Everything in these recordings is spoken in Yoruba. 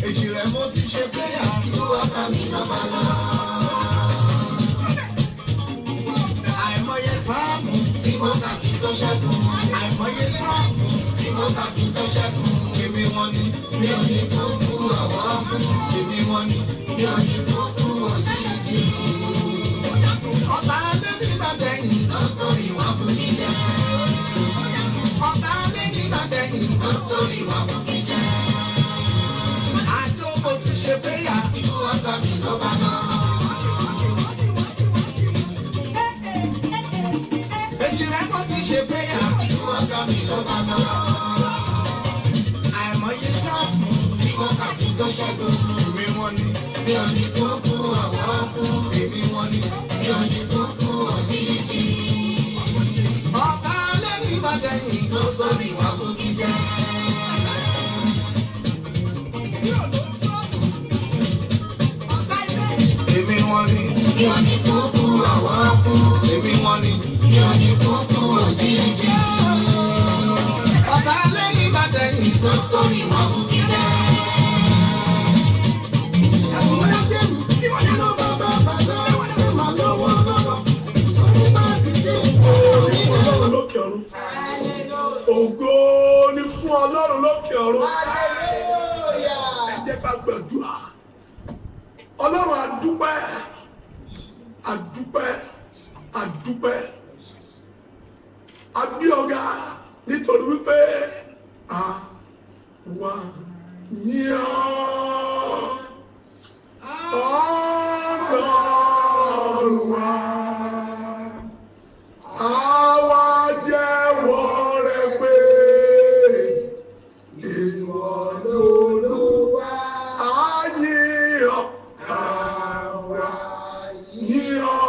èjì rẹ̀ mo ti ṣe péyà. Ikú ọ̀tá mi ló máa lọ. Àìmọye sáàmù tí mo kà kí tó ṣẹ́gun. Àìmọye sáàmù tí mo kà kí tó ṣẹ́gun. Èmi wọn ni mi ò ní kúkú ọ̀wọ́ kú. Èmi wọn ni mi ò ní kúkú òjijì. Ọ̀tá lé nígbà dẹ̀yìn lọ sórí wà fún mi jẹ́. Ọ̀tá lé nígbà dẹ̀yìn lọ sórí wà fún mi jẹ́. Àjọ mo ti ṣe péyà. Ikú ọ̀tá mi ló bá lọ. Èjì rẹ̀ mo ti ṣe péyà. Ikú ọ̀tá mi ló bá lọ. Àìmọye sáàmù tí mo kà kí tó ṣẹ́gun. Èmi wọn ni mi ò ní kúkú ọ̀wọ́ kú. Èmi wọn ni mi ò ní kúkú òjijì. Ọ̀tá lé nígbà dẹ̀yìn ló sórí wà fún mi jẹ́. Èmi wọn ni mi ò ní kúkú ọ̀wọ́ kú. Èmi wọn ni mi ò ní kúkú òjijì. Ọ̀tá lé nígbà dẹ̀yìn ló sórí wà fún mi jẹ́. Ògo ni fún Ọlọ́run lókè ọ̀run. Ẹ jẹ́ ká gbàdúrà. Ọlọ́run àdúpẹ́, àdúpẹ́, àdúpẹ́. A gbé ọ̀gá nítorí wípé àwa yìn ọ́. Ọlọ́run wa, àwa jẹ́wọ́ rẹ pé ìwọ l'Olúwa. A yìn ọ́, àwa yìn ọ́.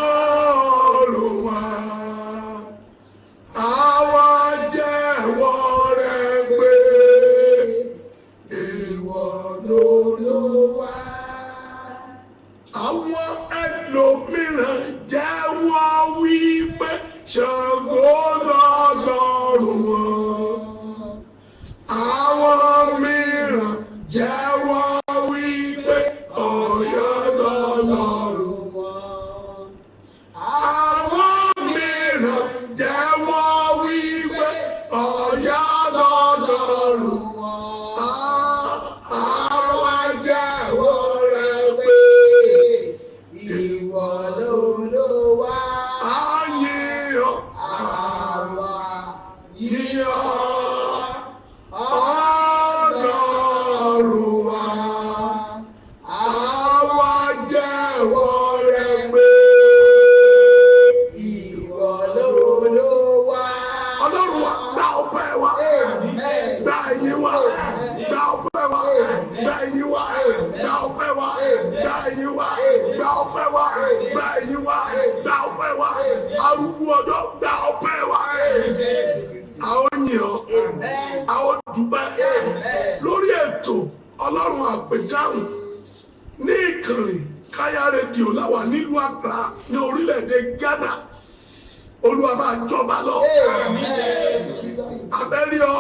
Ọlọ́run wa, àwa jẹ́wọ́ rẹ pé ìwọ l'Olúwa. Àwọn ẹlòmíràn jẹ́wọ́ wípé Ṣàngó lọ́lọ́run wọn. Àwọn mìíràn jẹ́wọ́ wípé Ọ̀yọ́ lọ́lọ́run wọn. Àwọn mìíràn jẹ́wọ́ wípé Ọ̀yọ́ lọ́lọ́run wọn. Àwa jẹ́wọ́ rẹ pé ìwọ l'Olúwa. A yìn ọ́, àwa yìn ọ́. Ọlọ́run wa, àwa jẹ́wọ́ rẹ pé ìwọ l'Olúwa. Ọlọ́run wa, gba ọpẹ́ wa, gba ìyìn wa, gba ọpẹ́ wa, gba ìyìn wa, gba ọpẹ́ wa, gba ìyìn wa, gba ọpẹ́ wa, gba ìyìn wa, gba ọpẹ́ wa. Arúgbó ọjọ́, gba ọpẹ́ wa. Àwọn yìn ọ́, àwọn dúpẹ́ lórí ètò Ọlọ́run Àpèdáhùn ní ìkànnì Káyà rédíò láwà nílùú Accra ní orílẹ̀-èdè Ghana. Olúwa máa jọba lọ. Abẹ́rí ọ,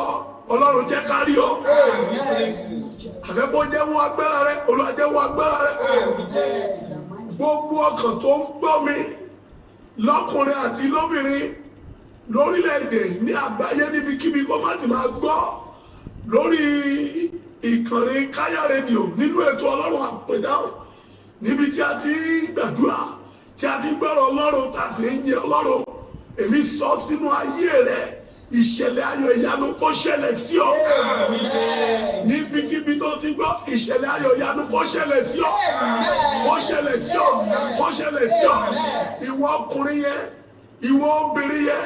Ọlọ́run jẹ́ ká rí ọ. Àfẹ́kọ́ jẹ́wọ́ agbára rẹ, Olúwa jẹ́wọ́ agbára rẹ. Gbogbo ọkàn tó ń gbọ́ mi lọ́kùnrin àti lóbìnrin lórílẹ̀-èdè ní àgbáyé níbikíbi kó má ti máa gbọ́ lórí ìkànnì Káyà rédíò nínú ètò Ọlọ́run Àpèdáhùn níbi tí a ti ń gbàdúrà, tí a ti ń gbọ́rọ̀ Ọlọ́run, tá a sì ń jẹ Ọlọ́run. Èmi sọ sínú ayé rẹ ìṣẹ̀lẹ̀ ayọ̀ ìyanu kó ṣẹlẹ̀ sí ọ. Níbikíbi tó ti gbọ́ ìṣẹ̀lẹ̀ ayọ̀ ìyanu kó ṣẹlẹ̀ sí ọ. Kó ṣẹlẹ̀ sí ọ. Kó ṣẹlẹ̀ sí ọ. Ìwọ ọkùnrin yẹn, ìwọ obìnrin yẹn,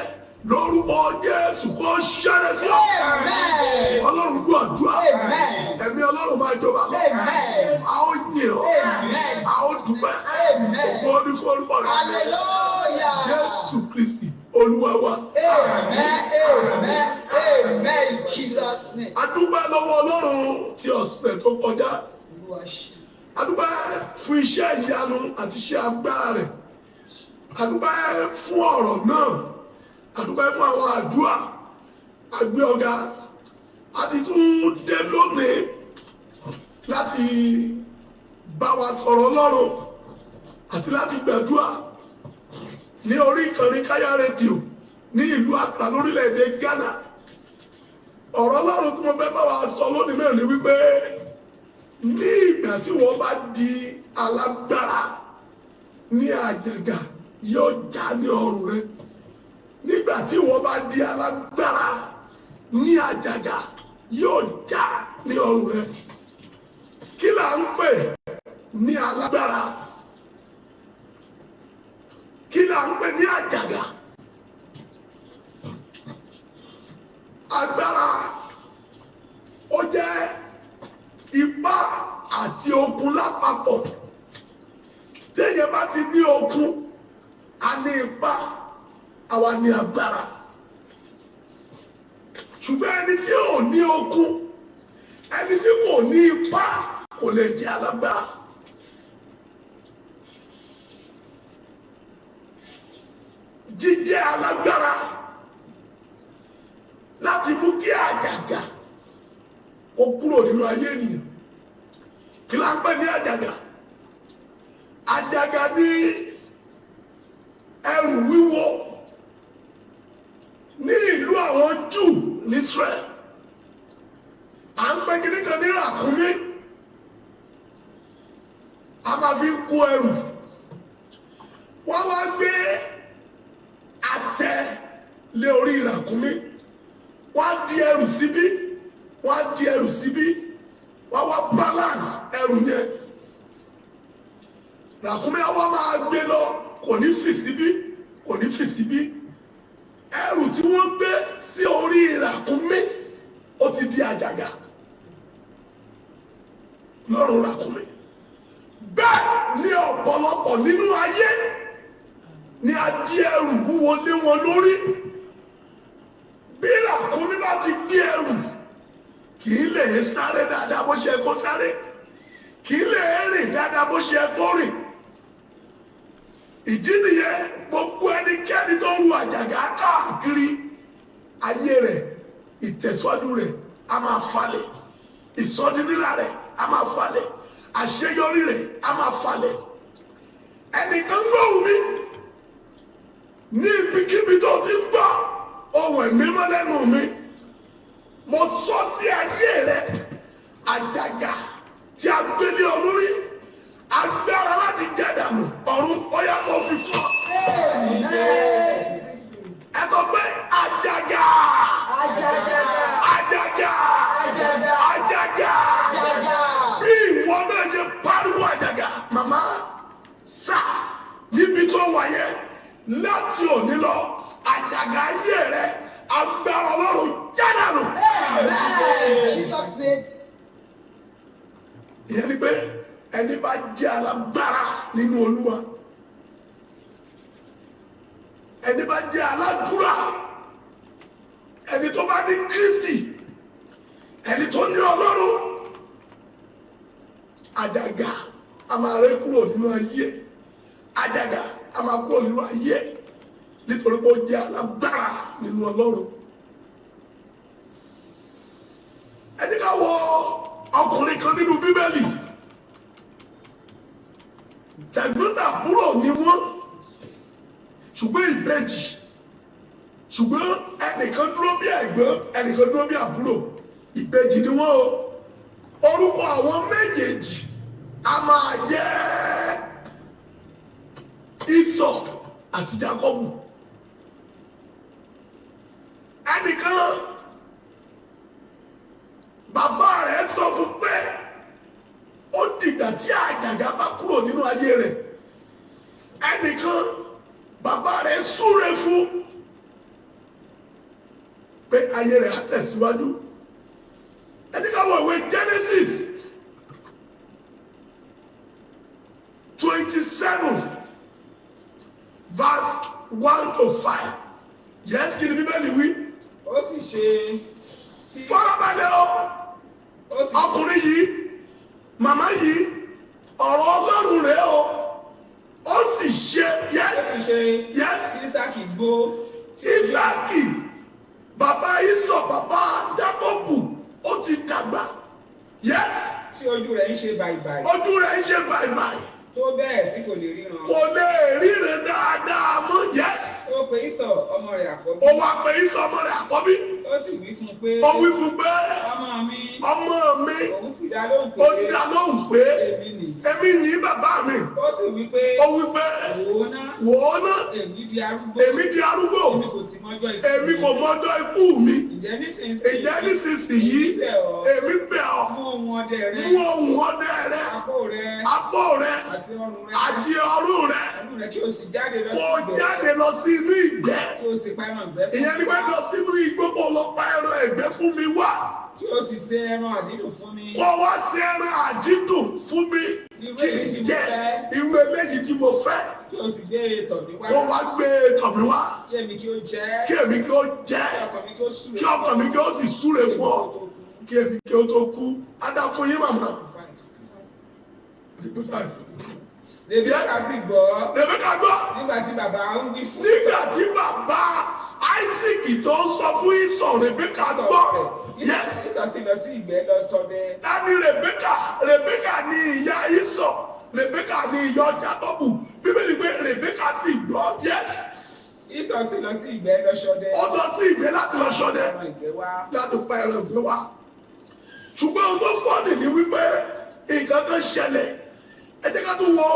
lórúkọ Jésù kó ṣẹlẹ̀ sí ọ. Ọlọ́run gbọ́ àdúrà. Ẹ̀mí Ọlọ́run máa jọba lọ. A ó yìn ọ́. A ó dúpẹ́. Ògo ni fún orúkọ rẹ̀. Jésù Kristi Olúwa wa. A dúpẹ́ lọ́wọ́ Ọlọ́run ti ọ̀sẹ̀ tó kọjá. A dúpẹ́ fún iṣẹ́ ìyanu àti iṣẹ́ agbára rẹ̀. A dúpẹ́ fún ọ̀rọ̀ náà. A dúpẹ́ fún àwọn àdúrà. A gbé ọ̀gá a ti tún dé lónìí láti bá wa sọ̀rọ̀ Ọlọ́run àti láti gbàdúrà ní orí ìkànnì Káyà rédíò ní ìlú Accra lórílẹ̀‐èdè Ghana. Ọ̀rọ̀ Ọlọ́run tí mo fẹ́ bá wa sọ lónìí náà ni wípé ní ìgbà tí wọ́n bá di alágbára ní àjàgà yóò já ní ọrùn rẹ. Nígbà tí wọ́n bá di alágbára ní àjàgà yóò já ní ọrùn rẹ. Kí là ń pè ní alágbára? Kí là ń pè ní àjàgà? Agbára ó jẹ́ ipá àti okun lápapọ̀. Téèyàn bá ti ní okun, a ní ipá, àwa ní agbára. Ṣùgbọ́n ẹni tí ò ní okun, ẹni tí kò ní ipá kò lè jẹ́ alágbára. Jíjẹ́ alágbára láti mú kí àjàgà ó kúrò nínú ayé ènìyàn. Kí la ń pè ní àjàgà? Àjàgà ní ẹrù wíwo ní ìlú àwọn Júù ní Israel. À ń pè kíní kan ní ràkúnmí. A máa fi kó ẹrù. Wọ́n wá gbé àtẹ lé orí ràkúnmí. Wọ́n á di ẹrù síbí, wọ́n á di ẹrù síbí, wọ́n wá balance ẹrù yẹn. Ràkúnmí àwọn máa gbé lọ, kò ní fì síbí, kò ní fì síbí. Ẹrù tí wọ́n gbé sí orí ràkúnmí ó ti di àjàgà lọ́rùn ràkúnmí. Bẹ́ẹ̀ ni ọ̀pọ̀lọpọ̀ nínú ayé ni a di ẹrù wúwo lé wọn lórí. Bí ràkúnmí bá ti gbé ẹrù, kì í lè sáré dáadáa bó ṣe kó sáré, kì í lè rìn dáadáa bó ṣe kó rìn. Ìdí nìyẹn gbogbo ẹnikẹ́ni tó ń ru àjàgà káàkiri ayé rẹ̀, ìtẹ̀síwájú rẹ̀ a máa falẹ̀, ìsọdínlá rẹ̀ a máa falẹ̀, àṣeyọrí rẹ̀ a máa falẹ̀. Ẹnìkan gbóhùn mi ní ibikíbi tó ti gbọ́ ohùn ẹ̀mí mọ́ lẹ́nu mi. Mo sọ sí ayé rẹ̀ àjàgà tí a gbé lé ọ lórí, agbára láti jádàmù ọ̀run ó yá kó fi fún ọ. Ẹ sọ pé àjàgà, àjàgà, àjàgà, àjàgà. Bí ìwọ náà ṣe pariwo àjàgà, màmá sá níbi tó wà yẹn láti òní lọ, àjàgà ayé rẹ agbára Ọlọ́run jádàmù. Ìyẹn ni pé ẹni bá jẹ́ alágbára nínú Olúwa, ẹni bá jẹ́ aládùúrà, ẹni tó bá ní Kristi, ẹni tó ní Ọlọ́run, àjàgà a máa rẹ́ kúrò nínú ayé, àjàgà a máa kúrò nínú ayé nítorí pé ó jẹ́ alágbára nínú Ọlọ́run. Ẹ jẹ́ ká wo ọkùnrin kan nínú Bíbélì. Tẹ̀gbọ́n-tàbúrò ni wọ́n, ṣùgbọ́n ìbejì. Ṣùgbọ́n ẹnìkan dúró bí ẹ̀gbọ́n, ẹnìkan dúró bí àbúrò. Ìbejì ni wọ́n o. Orúkọ àwọn méjèèjì a máa jẹ́ Ísọ̀ àti Jákọ́bù. Ẹnìkan bàbá rẹ̀ sọ fún pé ó dìgbà tí àjàgà bá kúrò nínú ayé rẹ̀. Ẹnìkan bàbá rẹ̀ súre fún pé ayé rẹ̀ á tẹ̀síwájú. Ẹnìkan wọ ìwé Genesis 27 verse 1 to 5. Yes, kí ni Bíbélì wí? Ó sì ṣe. Fọ́nrọ́balẹ̀ o, ọkùnrin yìí, màmá yìí, ọ̀rọ̀ Ọlọ́run rẹ̀ o, ó sì ṣe. Yes, Ó sì ṣe. yes. Ísákì gbó. Ísákì, bàbá Ísọ̀, bàbá Jákọ́bù, àgbà. Yes. Tí ojú rẹ̀ ń ṣe bàìbàì. Ojú rẹ̀ ń ṣe bàìbàì. Tó bẹ́ẹ̀ tí kò lè ríran. Kò lè ríran dáadáa mọ́. Yes. Ó pe Ísọ̀ ọmọ rẹ̀ àkọ́bí. Ó wá pe Ísọ̀ ọmọ rẹ̀ àkọ́bí. Ó sì wí fún un pé. Ó wí fún un pé. Ọmọ mi. Ọmọ mi. Òun sì dá lóhùn pé. Ó dá lóhùn pé. Èmi ní bàbá mi. Ó sì wí pé. Ó wí pé. Wò ó ná. Èmi di arúgbó. Èmi di arúgbó. Èmi kò sì mọjọ́ ikú mi. Èmi kò mọjọ́ ikú mi. Ǹjẹ́ nísinsìnyí. Èmi bẹ̀ ọ́. Mú ohun ọdẹ rẹ. Mú ohun ọdẹ rẹ. Apó rẹ. Àti ọrùn rẹ. Kí o sì jáde lọ sí ìgbẹ́. Kó jáde lọ sí inú ìgbẹ́. Kí o sì pa ẹran ìgbẹ́ fún mi. Ìyẹn ni pé lọ sínú igbó kó lọ pa ẹran ìgbẹ́ fún mi wá. Kí o sì ṣe ẹran àdídùn fún mi. Kó wá ṣe ẹran àdídùn fún mi. Kí n jẹ irú eléyìí tí mo fẹ́. Kí o sì gbé tọ̀ mí wá. Kó wá gbé tọ̀ mí wá. Kí èmi kí ó jẹ. Kí èmi kí ó jẹ. Kí ọkàn mi kí ó sì súre fún ọ. Kí èmi kí ó tó kú. Á dá fún yín màmá. Rèbékà sì gbọ́. Rèbékà gbọ́. Nígbà tí bàbá ń wí fún. Nígbà tí bàbá Isaac tó ń sọ fún Ísọ̀, Rèbékà gbọ́. Yes. Ísọ̀ ti lọ sí ìgbẹ́ lọ ṣọdẹ. Tani Rèbékà? Rèbékà ni ìyá Ísọ̀. Rèbékà ni ìyá Jákọ́bù. Bíbélì pé Rèbékà sì gbọ́. Yes. Ísọ̀ ti lọ sí ìgbẹ́ lọ ṣọdẹ. Ó lọ sí ìgbẹ́ láti lọ ṣọdẹ. Láti pa ẹran ìgbẹ́ wá. Ṣùgbọ́n ohun tó fọ́ọ̀nì ni wípé nǹkan kan ṣẹlẹ̀. Ẹ jẹ́ ká tún wọ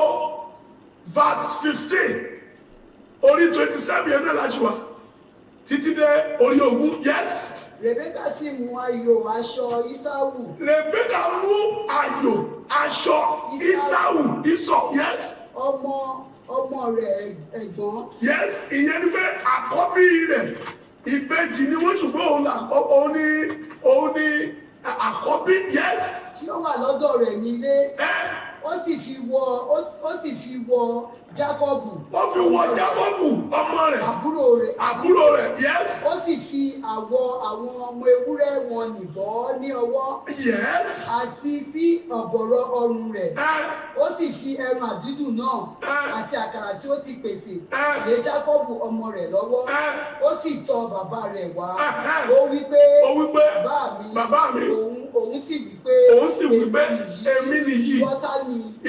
verse 15 orí 27 yẹn náà láti wá títí dé orí 20. Yes. Rèbékà sì mú ayò aṣọ Ísáù. Rèbékà mú ayò aṣọ Ísáù. Ísọ̀. Yes. ọmọ rẹ̀ ẹ̀gbọ́n. Yes. Ìyẹn ni pé àkọ́bí rẹ̀ ìbejì ni wọ́n ṣùgbọ́n òun ni àkọ́bí. Yes. Tí ó wà lọ́dọ̀ rẹ̀ nílé. Ó sì fi wọ Jákọ́bù. Ó fi wọ Jákọ́bù ọmọ rẹ̀. Àbúrò rẹ̀. Yes. Ó sì fi àwọ̀ àwọn ọmọ ewúrẹ́ wọn nìbọ́ ní ọwọ́. Yes. Àti sí ọ̀bọ̀rọ̀ ọrùn rẹ̀. Ó sì fi ẹran àdídùn náà àti àkàrà tí ó ti pèsè lé Jákọ́bù ọmọ rẹ̀ lọ́wọ́. Ó sì tọ̀ bàbá rẹ̀ wá. Ó wí pé bàbá mi. Òun sì wí pé èmi nìyí.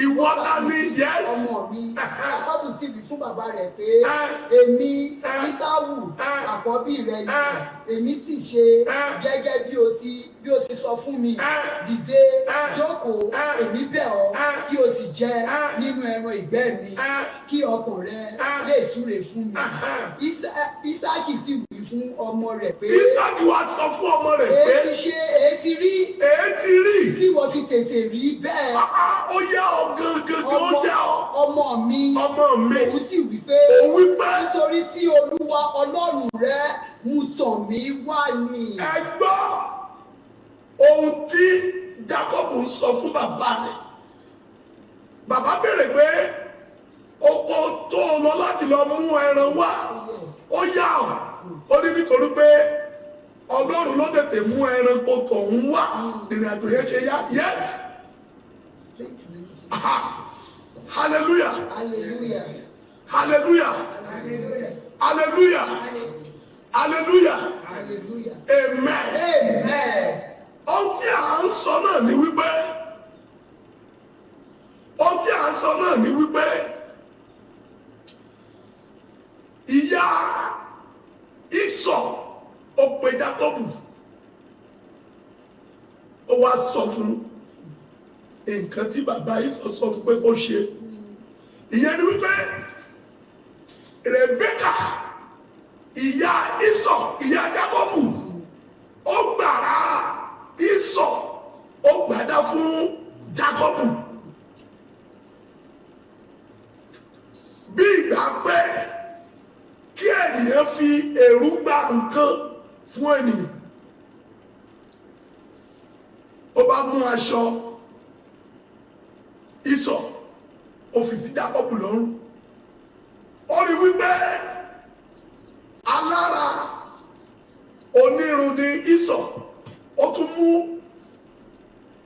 Ìwọ ta ni. Yes. Ọmọ mi. Jákọ́bù sì wí fún bàbá rẹ̀ pé èmi Ísáù àkọ́bí rẹ̀ ni. Èmi sì ṣe gẹ́gẹ́ bí o ti sọ fún mi. Dìde jókòó, èmi bẹ̀ ọ́ kí o sì jẹ nínú ẹran ìgbẹ́ mi kí ọkàn rẹ lè súre fún mi. Ísáàkì sì wí fún ọmọ rẹ̀ pé. Ísáàkì wá sọ fún ọmọ rẹ̀ pé. Èéti rí. Tí wọ́n fi tètè rí bẹ́ẹ̀. Ó yá ọ gangan tí ó yá ọ. Ọmọ mi. Òun sì wí pé. Nítorí tí Olúwa Ọlọ́run rẹ mú tọ̀ mí wá ni. Ẹ gbọ́ ohun tí Jákọ́bù ń sọ fún bàbá rẹ̀. Bàbá béèrè pé oko tó lọ láti lọ mú ẹran wá ó yá ọ. Ó ní nítorí pé Ọlọ́run ló tètè mú ẹranko tọ̀hún wá ìrìn àjò yẹn ṣe yá. Yes. Hallelujah. Hallelujah. Hallelujah. Hallelujah. Hallelujah. Hallelujah. Amen. Amen. Ohun tí à ń sọ náà ni wípé ìyá Ísọ̀ ó pe Jákọ́bù ó wá sọ fún nǹkan tí bàbá Ísọ̀ sọ fún pé kó ṣe. Ìyẹn ni wípé Rèbékà ìyá Ísọ̀ ìyá Jákọ́bù ó gbàrà Ísọ̀ ó gbàdá fún Jákọ́bù. Bí ìgbà pẹ́ kí ènìyàn fi èrú gba nǹkan fún ènìyàn. Ó bá mú aṣọ Ísọ̀ ó fi sí Jákọ́bù lọ́rùn. Ó rí wípé alára onírun ni Ísọ̀. Ó tún mú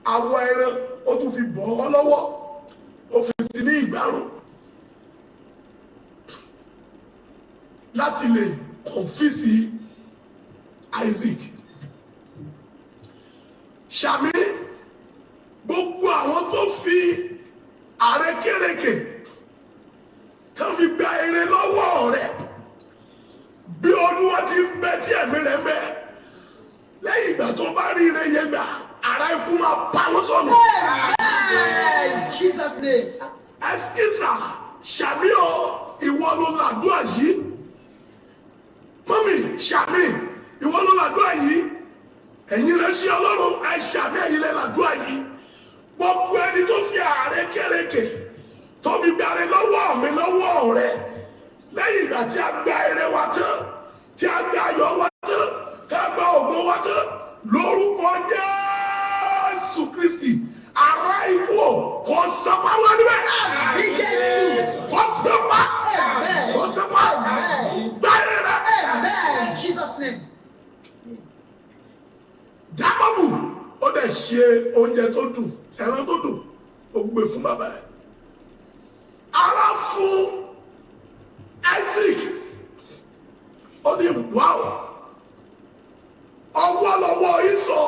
àwọ̀ ẹran ó tún fi bọ̀ ọ́ lọ́wọ́ ó fi sí ní ìgbárùn láti lè kọ̀ǹfìsì Isaac. Ṣàmì gbogbo àwọn tó fi àrékérekè kan fi gba èrè lọ́wọ́ rẹ̀ bí Olúwa ti bẹ tí ẹ̀mí rẹ̀ ń bẹ lẹ́yìn ìgbà tó bá rí ire yẹn gbà ara ikú máa pa wọ́n sọnù. Jesus name. Ẹsikísà Ṣàmì o ìwọ ló làdúrà yìí mọ́mì Ṣàmì ìwọ ló làdúrà yìí ẹ̀yin rẹ̀ ṣe Ọlọ́run ẹ Ṣàmì ẹ̀yin lẹ̀ làdúrà yìí gbogbo ẹni tó fi àrékérekè tó fi gbàre lọ́wọ́ mi lọ́wọ́ rẹ̀ lẹ́yìn ìgbà tí a gba èrè wa tán tí a gba ayọ̀ wa tán tí a gba ògo wa tán lórúkọ Jésù Kristi ará ikú kò sọpá wọn níbẹ̀ kò sọpá gba èrè rẹ̀. Jesus name. Jákọ́bù ó dẹ̀ ṣe oúnjẹ tó dùn ẹran tó dùn ó gbé fún bàbá rẹ̀ ara fún Isaac ó ní wáò ọwọ́ lọ́wọ́ Ísọ̀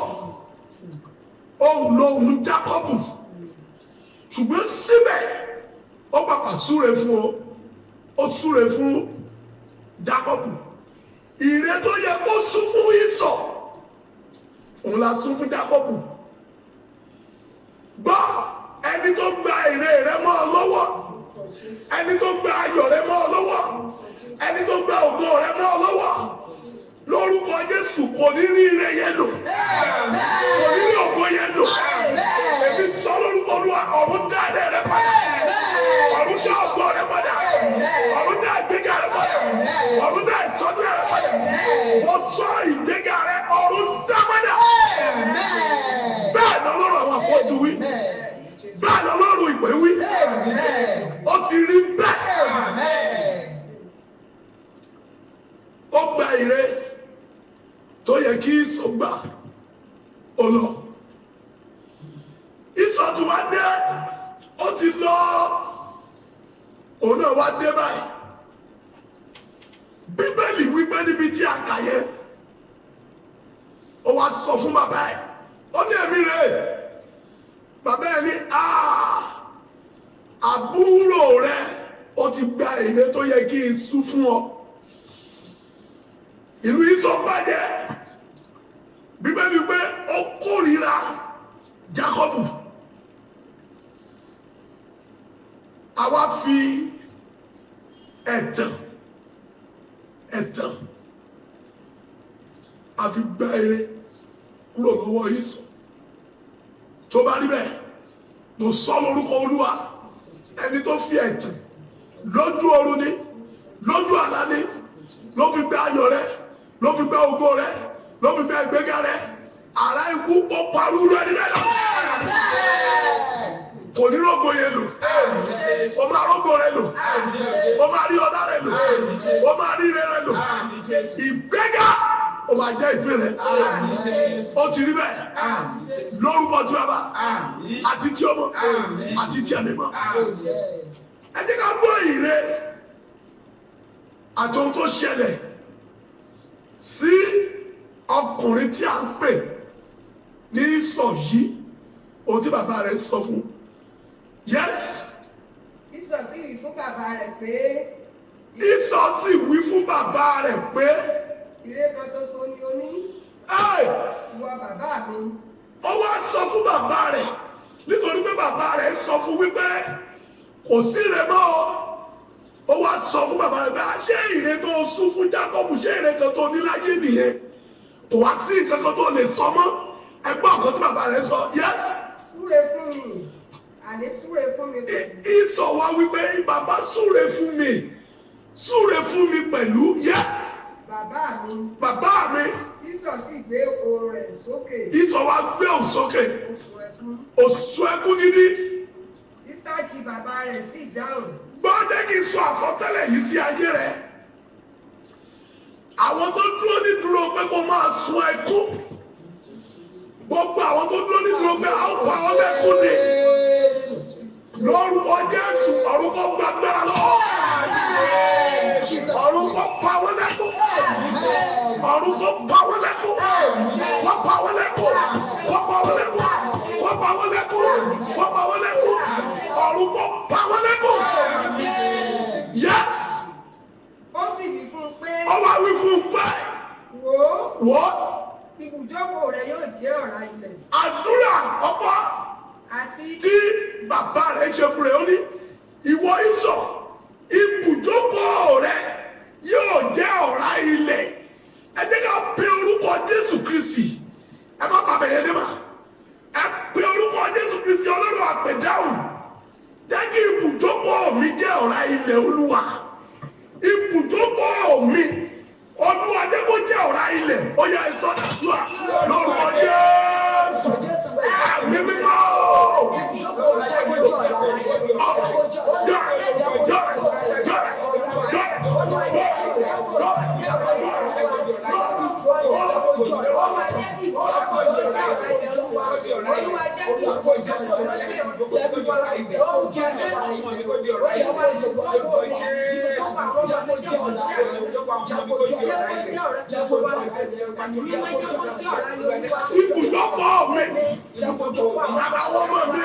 òun lòun Jákọ́bù ṣùgbọ́n síbẹ̀ ó pàpà súre fún ó súre fún Jákọ́bù ìre tó yẹ kó sún fún Ísọ̀ òun la sún fún Jákọ́bù gbọ́ ẹni tó gba èrè rẹ mọ́ ọ lọ́wọ́ ẹni tó gba ayọ̀ rẹ mọ́ ọ lọ́wọ́ ẹni tó gba ògo rẹ mọ́ ọ lọ́wọ́ lórúkọ Jésù kò ní rí ire yẹn lò kò ní rí ògo yẹn lò èmi sọ lórúkọ Olúwa ọ̀run dá ẹ̀rẹ́ rẹ padà ọ̀run dá ògo rẹ padà ọ̀run dá ìgbéga rẹ padà ọ̀run dá ìsọdún rẹ padà mo sọ ìgbéga rẹ ọ̀run dá padà bẹ́ẹ̀ ni Ọlọ́run àwọn àpótí wí bẹ́ẹ̀ ni Ọlọ́run ìpè wí ó ti rí bẹ́ẹ̀ ó gba ire tó yẹ kí Ísọ̀ gbà ó lọ Ísọ̀ tí wá dé ó ti lọ òun náà wá dé báyìí Bíbélì wípé níbi tí a kà yẹ ó wá sọ fún bàbá ẹ̀ ó ní ẹ̀mí rẹ̀ bàbá ẹ̀ ní àbúrò rẹ̀ ó ti gba ère tó yẹ kí n sú fún ọ ìlú Ísọ̀ bàjẹ́ Bíbélì pé ó kórìíra Jákọ́bù àwa fi ẹ̀tàn àfi gba ère kúrò lọ́wọ́ Ísọ̀ tó bá rí bẹ́ẹ̀ mo sọ lórúkọ Olúwa ẹni tó fi ẹ̀tàn lójú oorun ni lójú àlá ni ló fi gba ayọ̀ rẹ ló fi gba ògo rẹ ló fi gba ìgbéga rẹ ará ikú kó parú lórí rẹ lọ kò ní rògbò yẹn lò ó máa rògbò rẹ lò ó máa rí ọlá rẹ lò ó máa rí ire rẹ lò ìgbéga ó máa jẹ́ ìpín rẹ ó ti rí bẹ́ẹ̀ lórúkọ tí bàbá àti tí ọmọ àti tí ẹ̀mí mọ́ ẹ jẹ́ ká gbọ́ ìre àti ohun tó ṣẹlẹ̀ sí ọkùnrin tí a ń pè ní Ísọ̀ yìí ohun tí bàbá rẹ̀ sọ fún yes. Ísọ̀ sì wí fún bàbá rẹ̀ pé. Ísọ̀ sì wí fún bàbá rẹ̀ pé. Ire kan ṣoṣo ni o ní. Ìwọ bàbá mi. Ó wá sọ fún bàbá rẹ̀ nítorí pé bàbá rẹ̀ sọ fún wípé kò sí ire mọ́ ó wá sọ fún bàbá rẹ̀ pé ṣé ire tó sún fún Jákọ́bù ṣé ire kan tó ní láyé nìyẹn kò wá sí nǹkan kan tó lè sọ mọ́ ẹgbẹ́ ọ̀kan tí bàbá rẹ̀ sọ yes. Súre fún mi àní súre fún mi pẹ̀lú. Ísọ̀ wá wípé bàbá súre fún mi pẹ̀lú yes. Bàbá mi. Ísọ̀ sì gbé ohùn rẹ̀ sókè. Ísọ̀ wá gbé ohùn sókè. Ó sun ẹkún gidi. Ísákì bàbá rẹ̀ sì dáhùn. Gbọ́dọ̀ kí n sọ àsọtẹ́lẹ̀ yìí sí ayé rẹ̀. Àwọn tó dúró ní dúró pé kó máa sun ẹkún. Gbogbo àwọn tó dúró ní dúró pé a ó pa ọ́ lẹ́kún ni. Lórúkọ Jésù orúkọ gbàgbára lọ́wọ́. Orúkọ pa wọ́n lẹ́kún. Orúkọ pa wọ́n lẹ́kún. Wọ́n pa wọ́n lẹ́kún. Wọ́n pa wọ́n lẹ́kún. jẹ́ ọ̀rá ilẹ̀. Àdúrà ọ̀pọ̀ tí bàbá rẹ̀ ṣe fún rẹ̀ ó ní ìwọ ìsọ̀ ibùjókòó rẹ̀ yóò jẹ́ ọ̀rá ilẹ̀. Ẹ jẹ́ ká pe orúkọ Jésù Kristi. Ẹ má bàbá yẹn dé mà. Ẹ pe orúkọ Jésù Kristi Ọlọ́run Apedahun. Jẹ́ kí ibùjókòó mi jẹ́ ọ̀rá ilẹ̀ Olúwa. Ibùjókòó mi Olúwa jẹ́ kó jẹ́ ọ̀rá ilẹ̀. Ó yá ìsọdàdúrà lórúkọ Jésù. Ẹ̀mí mímọ́. Ibùdókọ̀ mi, àwọn ọmọ mi,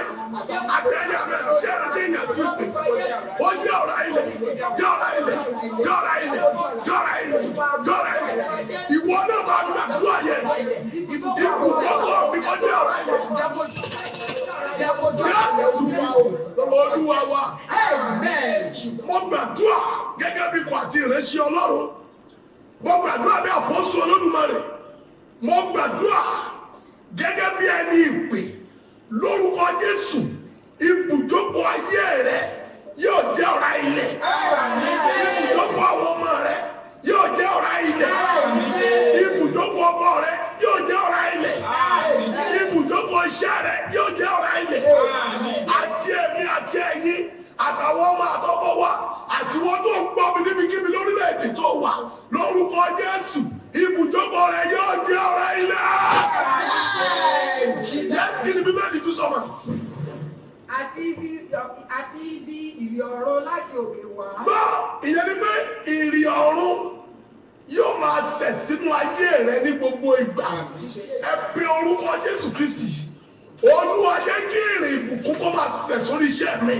àtẹ̀yà mi ẹ̀rọ ṣẹ́ ẹ̀rọ tí èèyàn ti pè, ó jẹ́ ọ̀rá ilẹ̀, jẹ́ ọ̀rá ilẹ̀, jẹ́ ọ̀rá ilẹ̀, jẹ́ ọ̀rá ilẹ̀, jẹ́ ọ̀rá ilẹ̀. Ìwọ náà máa gbàdúrà yẹn. Ibùdókọ̀ mi kọ́ jẹ́ ọ̀rá ilẹ̀. Olúwa wa, mo gbàdúrà gẹ́gẹ́ bí ikọ̀ àti ìránṣẹ́ Ọlọ́run. Mo gbàdúrà bí àpọ́sù Olódùmarè. Mo gbàdúrà gẹ́gẹ́ bí ẹni ìpè lórúkọ Jésù. Ibùjókòó ayé rẹ yóò jẹ́ ọ̀rá ilẹ̀. Ibùjókòó àwọn ọmọ rẹ yóò jẹ́ ọ̀rá ilẹ̀. Ibùjókòó ọmọ rẹ yóò jẹ́ ọ̀rá ilẹ̀. Ibùjókòó iṣẹ́ rẹ yóò jẹ́ ọ̀rá ilẹ̀. Àti èmi àti ẹ̀yin àtàwọn ọmọ àtọ́kọ̀ wa àti wọn tó ń gbọ́ mi níbikíbi lórílẹ̀‐èdè tó wà lórúkọ Jésù. Ibùjókòó rẹ yóò jẹ́ ọ̀rá ilẹ̀. Jẹ́ kí ni Bíbélì tún sọ ma? Àti ibi ìrì ọ̀run láti òkè wá. Gbọ́ ìyẹn ni pé ìrì ọ̀run yóò máa sẹ̀ sínú ayé rẹ ní gbogbo ìgbà. Ẹ pe orúkọ Jésù Kristi. Olúwa jẹ́ kí ìrì ìbùkún kó máa sẹ̀ sórí iṣẹ́ mi.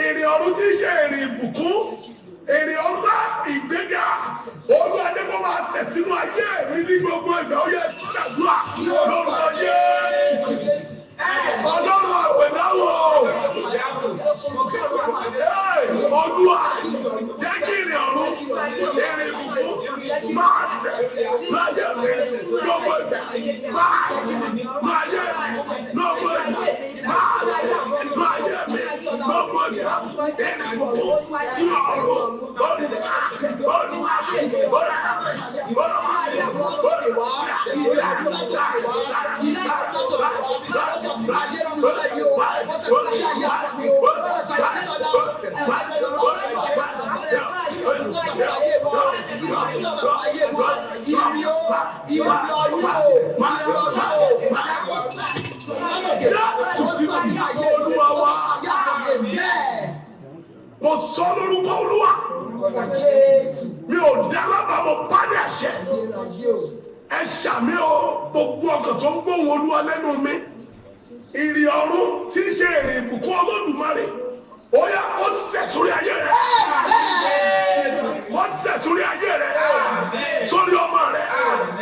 Ìrì ọ̀run tí ń ṣe ìrì ìbùkún, ìrì ọ̀run ìgbéga. Olúwa jẹ́ kó máa sẹ̀ sínú ayé mi ní gbogbo ìgbà. Ó yẹ kí ó dàdúrà lórúkọ Jésù. Ọlọ́run Apedahun. Olúwa jẹ́ kí ìrì ọ̀run, ìrì ìbùkún máa sẹ̀ láyé mi gbogbo ìgbà. Máa sẹ̀ láyé mi gbogbo ìgbà. Máa sẹ̀ láyé mi gbogbo ìgbà. Ìrì ìbùkún tí ọ̀run mo sọ lórúkọ Olúwa. Mi ò dá lábàá mo bá ní àṣẹ. Ẹ ṣàmì o gbogbo ọkàn tó ń gbóhùn Olúwa lẹ́nu mi. Ìrì ọ̀run tí ń ṣe ìrì ìbùkún Olódùmarè. Ó yá kó sẹ̀ sórí ayé rẹ̀. Kó sẹ̀ sórí ayé rẹ̀. Sórí ọmọ rẹ̀.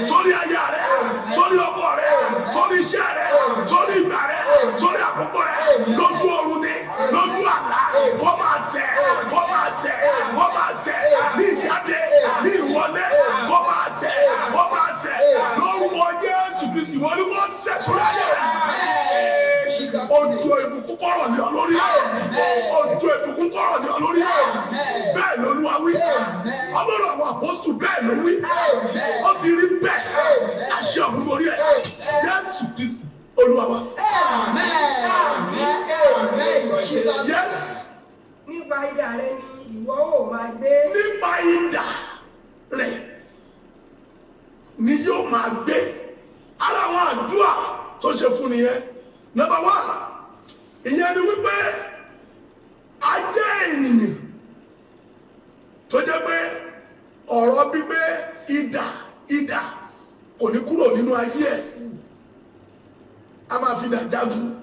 Sórí aya rẹ̀. Sórí ọkọ rẹ̀. Sórí iṣẹ́ rẹ̀. Sórí ìgbà rẹ̀. Sórí àkókò rẹ̀. Lójú oorun ni. Lójú àlá. Kó máa sẹ̀. Kó máa sẹ̀. Kó máa sẹ̀. Ní ìjáde. Ní ìwọlé. Kó máa sẹ̀. Kó máa sẹ̀. Lórúkọ Jésù Kristi wọ́n ní kó sẹ̀ sórí ayé rẹ̀. Òjò ìbùkún kọ̀rọ̀ ní ọ lórí. Òjò ìbùkún kọ̀rọ̀ ní ọ lórí. Bẹ́ẹ̀ l'Olúwa wí. Ọlọ́run àwọn àpọ́sù bẹ́ẹ̀ ló wí. Ó ti rí bẹ́ẹ̀. Àṣẹ ọ̀gbìn lórí ẹ̀. Jésù Kristi Olúwa wa. Yes. Nípa idà rẹ ni ìwọ ó máa gbé. Nípa idà rẹ̀ ni yóò máa gbé. Ara àwọn àdúrà tó ṣe fún nìyẹn. Number one, ìyẹn ni wípé a jẹ́ ènìyàn tó jẹ́ pé ọ̀rọ̀ gbígbé idà kò ní kúrò nínú ayé ẹ̀. A máa fi idà jagun,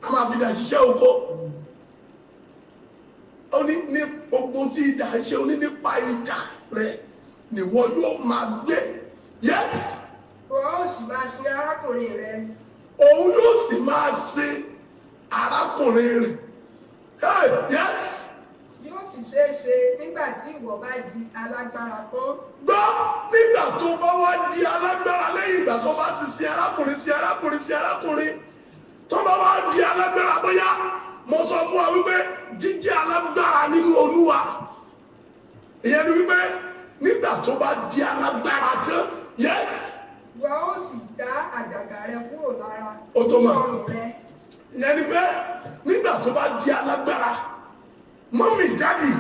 a máa fi idà ṣiṣẹ́ oko. Ó ní gbogbo tí idà ń ṣe, ó ní nípa idà rẹ̀ nìwọ yóò máa gbé. Yes. Ó sì máa sin arákùnrin rẹ. Òun yóò sì máa sin arákùnrin rẹ̀. Hey, yes. Yóò sì ṣeé ṣe nígbà tí ìwọ bá di alágbára tán. Gbọ́ nígbà tó bá wá di alágbára lẹ́yìn ìgbà tó bá ti sin arákùnrin tó bá wá di alágbára bóyá mo sọ fún wa wípé jíjẹ́ alágbára nínú Olúwa ìyẹn ni wípé nígbà tó bá di alágbára tán yes. Ìwọ ó sì já àjàgà rẹ kúrò lára ọrùn rẹ. ìyẹn ni pé nígbà tó bá di alágbára mọ́mì dáàdì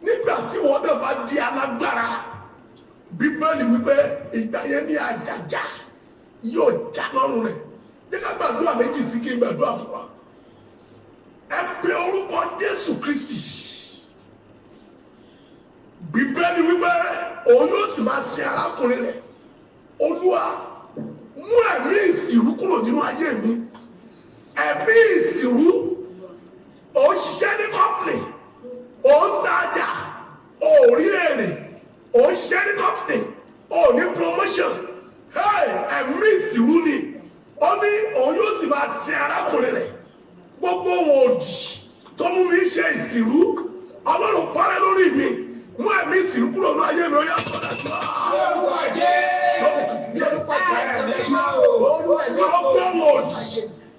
nígbà tí wọ́n náà bá di alágbára Bíbélì wípé ìgbà yẹn ní àjàgà yóò já lọ́rùn rẹ̀. Jẹ́ ká gbàdúrà méjì sí kí n gbàdúrà fún wa. Ẹ pe orúkọ Jésù Kristi. Bíbélì wípé òun yóò sì máa sin arákùnrin rẹ̀. Olúwa mú ẹ̀mí ìsìrú kúrò nínú ayé mi. Ẹ̀mí ìsìrú ò ń ṣiṣẹ́ ní kọ́pìnì, ò ń tajà, ò rí èrè, ò ń ṣiṣẹ́ ní kọ́pìnì, ò ní promotion. Ẹ̀mí ìsìrú ni. Ó ní òun yóò sì máa sin arákùnrin rẹ̀. Gbogbo wọn òdì tó mú mi ṣe ìsìrú Ọlọ́run parẹ́ lórí mi. Mú ẹ̀mí ìsìrú kúrò ní ayé mi ó yá sọ́dọ̀ sí wa.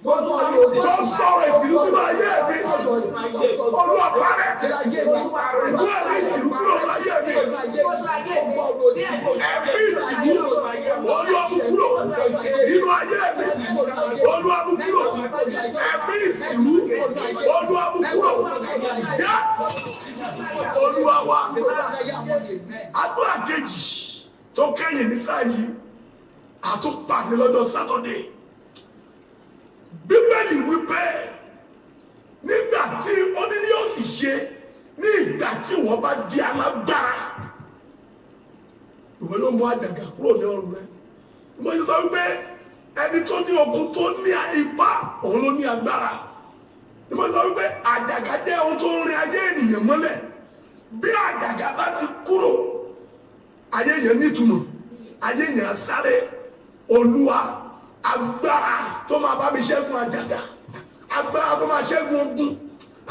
Gbogbo wọn òdì tó sọ̀rọ̀ ìsìrú sínú ayé mi. Olúwa parẹ́. Mú ẹ̀mí ìsìrú kúrò ní ayé mi. Ẹ̀mí ìsìrú Olúwa mú kúrò nínú ayé mi. Olúwa mú kúrò. Ẹ̀mí ìsìrú Olúwa mú kúrò. Yá Olúwa wa. Àdúrà kejì tó kẹ́yìn ní sáà yìí àtúpàdé lọ́jọ́ Sátọ́dé. Bíbélì wípé nígbà tí ó ní yóò sì ṣe ní ìgbà tí wọ́n bá di alágbára. Ìwọ ló mú àjàgà kúrò ní ọrùn rẹ. Mo ti sọ wípé ẹni tó ní ogun tó ní ipá òun ló ní agbára. Mo ti sọ wípé àjàgà jẹ́ ohun tó ń rin ayé ènìyàn mọ́lẹ̀. Bí àjàgà bá ti kúrò ayé yẹn nítumọ̀, ayé yẹn sáré. Olúwa agbára tó máa bá mi ṣẹ́gun àjàgà, agbára tó máa ṣẹ́gun ogun,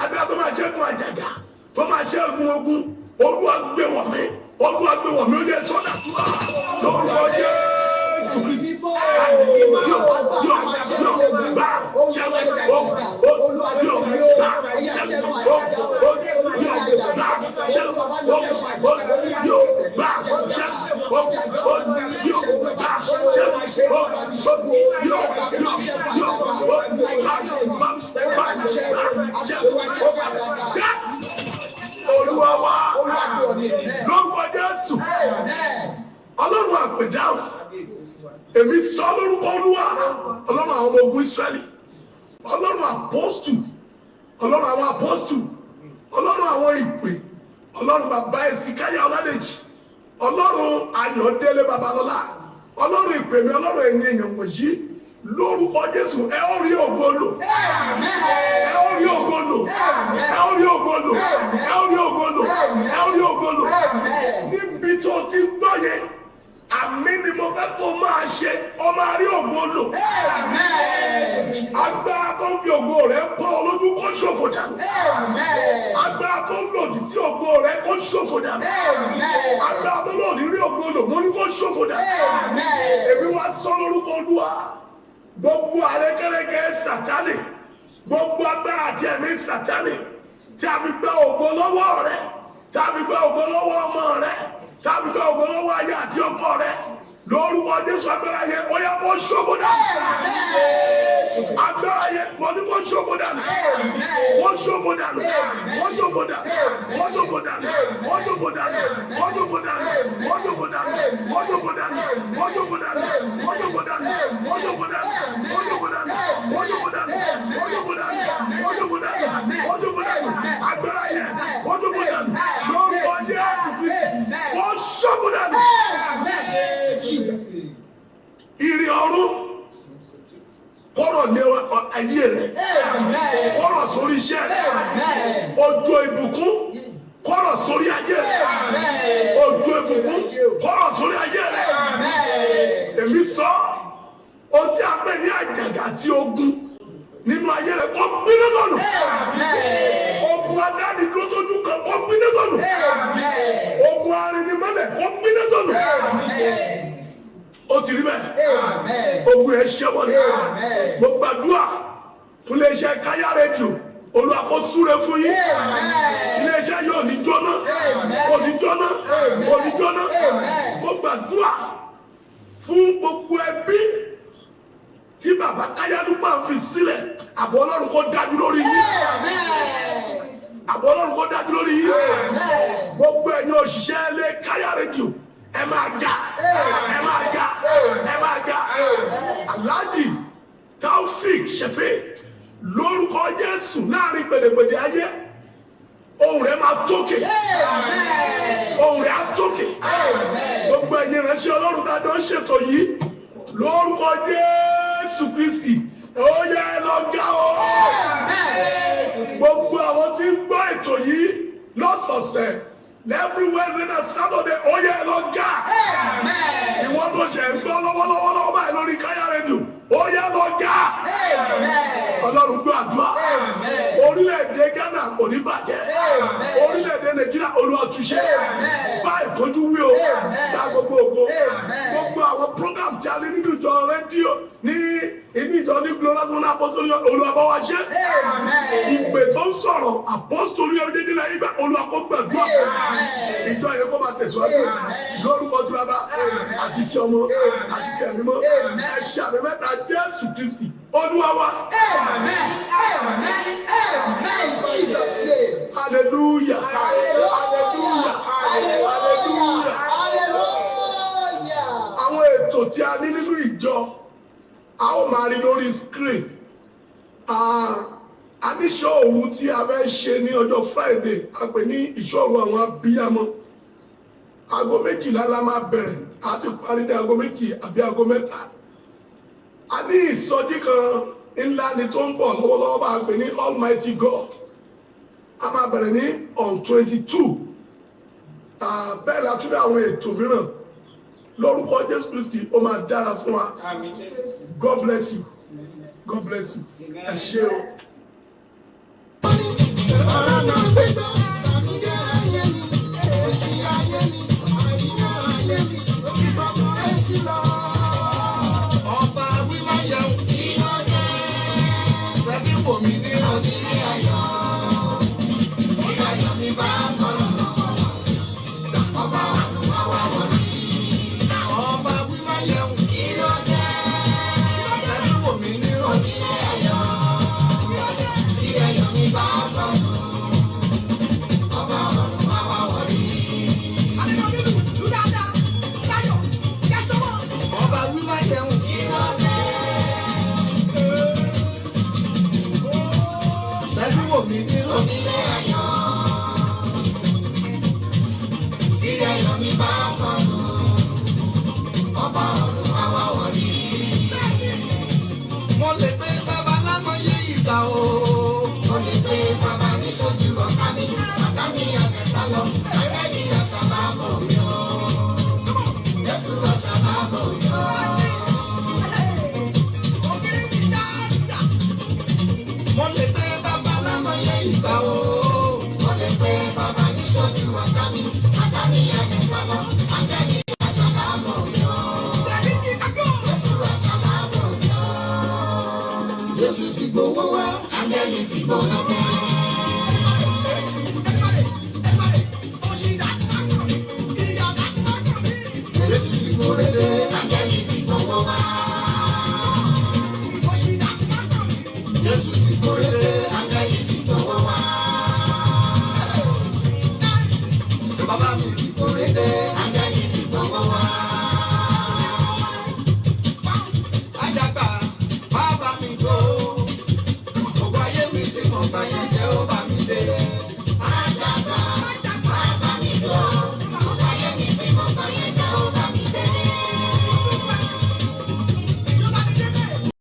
agbára tó máa ṣẹ́gun àjàgà, tó máa ṣẹ́gun ogun. Olúwa gbé wọ̀ mí, Olúwa gbé wọ̀ mí. Ó yẹ sọ́dà tó wà lórúkọ Jésù Kristi. Yóò gbà ṣẹ́gun Olúwa wa lórúkọ Jésù. Ọlọ́run Apedahun. Èmi sọ lórúkọ Olúwa, Ọlọ́run àwọn ọmọ ogun Ísírẹ́lì, Ọlọ́run apọ́stù, Ọlọ́run àwọn apọ́stù, Ọlọ́run àwọn ìpè, Ọlọ́run bàbá Èsìkáyà Ọládèjì, Ọlọ́run Ayọ̀délé Babalọ́lá, Ọlọ́run ìpè mi, Ọlọ́run ẹ̀yin èèyàn wọ̀nyí, lórúkọ Jésù ẹ ó rí ògo lò, ẹ ó rí ògo lò, ẹ ó rí ògo lò, ẹ ó rí ògo lò, ẹ ó rí ògo lò. Níbi tó ti gbọ́ yẹn, àmì ni mo fẹ́ kó máa ṣe, ọ máa rí ògo lò. Agbára tó ń fi ògo rẹ̀ pọ́ olójú kó ṣòfò dànù. Agbára tó ń lòdì sí ògo rẹ̀ kó ṣòfò dànù. Agbára tó lòdì rí ògo lò mo ní kó ṣòfò dànù. Èmi wá sọ lórúkọ Olúwa, gbogbo àrékérekè Sátánì, gbogbo agbára àti ẹ̀mí Sátánì tí a fi gba ògo lọ́wọ́ rẹ̀, tí a fi gba ògo lọ́wọ́ ọmọ rẹ̀, tàbí bá ògo lọ́wọ́ ayé àti ọkọ rẹ̀, lórúkọ Jésù agbára yẹn ó yá kó ṣòfò dànù. Agbára yẹn wọ́n ní kó ṣòfò dànù. Kó ṣòfò dànù. Kó ṣòfò dànù. Kó ṣòfò dànù. Kó ṣòfò dànù. Kó ṣòfò dànù. Kó ṣòfò dànù. Kó ṣòfò dànù. Kó ṣòfò dànù. Kó ṣòfò dànù. Kó ṣòfò dànù. Kó ṣòfò dànù. Kó ṣòfò dànù. Kó ṣòfò dànù. Kó ṣòfò dànù. Kó ṣòfò dànù. Agbára yẹn kó ṣòfò dànù. Lórúkọ Jésù Kristi kó ṣòfò dànù. Ìrì ọ̀run kọ́rọ̀ lé ayé rẹ̀, kọ́rọ̀ sórí iṣẹ́ rẹ̀, òjò ìbùkún kọ́rọ̀ sórí ayé rẹ̀, òjò ìbùkún kọ́rọ̀ sórí ayé rẹ̀. Èmi sọ Ohun tí a pè ní àjàgà àti ogun nínú ayé rẹ̀ kó gbiná sọnù. Ogun adáni dúró sójú kan kó gbiná sọnù. Ogun arinimọ́lẹ̀ kó gbiná sọnù. Ó ti rí bẹ́ẹ̀. Ogun ẹ̀ ṣẹ́ wọlé. Mo gbàdúrà fún iléeṣẹ́ Káyà rédíò. Olúwa kó súre fún yín. Iléeṣẹ́ yóò ní jóná. Kò ní jóná. Kò ní jóná. Mo gbàdúrà fún gbogbo ẹbí tí bàbá Káyàdúpà fi sílẹ̀. Àbọ̀ Ọlọ́run kó dájú lórí yín. Àbọ̀ Ọlọ́run kó dájú lórí yín. Gbogbo ẹ̀yin òṣìṣẹ́ ilé Káyà rédíò. Ẹ máa ga. Ẹ máa ga. Ẹ máa ga. Alhaji Taofik Shefe lórúkọ Jésù láàrin gbèdégbèdé ayé ohùn rẹ̀ máa tókè. Ohùn rẹ̀ á tókè. Gbogbo ẹ̀yin ìránṣẹ́ Ọlọ́run tá a jọ ń ṣètò yìí lórúkọ Jésù Kristi ó yẹ lọ ga o. Gbogbo àwọn tí ń gbọ́ ètò yìí lọ́sọ̀ọ̀sẹ̀ every Wednesday and Saturday ó yẹ lọ ga. Ìwọ́n tó ṣe ń gbọ́ lọ́wọ́lọ́wọ́ báyìí lórí Káyà rédíò ó yẹ lọ ga. Ọlọ́run gbọ́ àdúrà. Orílẹ̀-èdè Ghana kò ní bàjẹ́. Orílẹ̀-èdè Nàìjíríà Olúwa túnṣe. Fá ìtọ́jú wí o. Dá gbogbo ògo. Gbogbo àwọn program tí a ní nínú ìjọ rédíò ní inú ìjọ ní Glorious One Apostolic Olúwa bá wa ṣe. Ìpè tó ń sọ̀rọ̀ Apostolic Jejelayegba Olúwa kó gbàdúrà. Ìjọ yẹn kó máa tẹ̀síwájú. Lórúkọ tí Bàbá àti ti Ọmọ àti ti Ẹ̀mí Mímọ́. Ẹ ṣe àmì mẹ́ta Jésù Kristi Olúwa wa. Jesus name. Hallelujah. Hallelujah. Hallelujah. Hallelujah. Àwọn ètò tí a ní nínú ìjọ a ó máa rí lórí screen. A ní ìṣọ́ òru tí a fẹ́ ṣe ní ọjọ́ Friday a pè ní ìṣọ́ òru àwọn abiyamọ. Aago 12 la máa bẹ̀rẹ̀ a sì parí ní aago 2 àbí aago 3. A ní ìsọjí kan ńlá ni tó ń bọ̀ lọ́wọ́lọ́wọ́ bá a pè ní Almighty God. A máa bẹ̀rẹ̀ ní on 22. Bẹ́ẹ̀ la tún ní àwọn ètò mìíràn. Lórúkọ Jésù Kristi ó máa dára fún wa. God bless you. God bless you. Ẹ ṣé o. Jésù ti gbowó wá, áńgẹ́lì ti gbowó dé.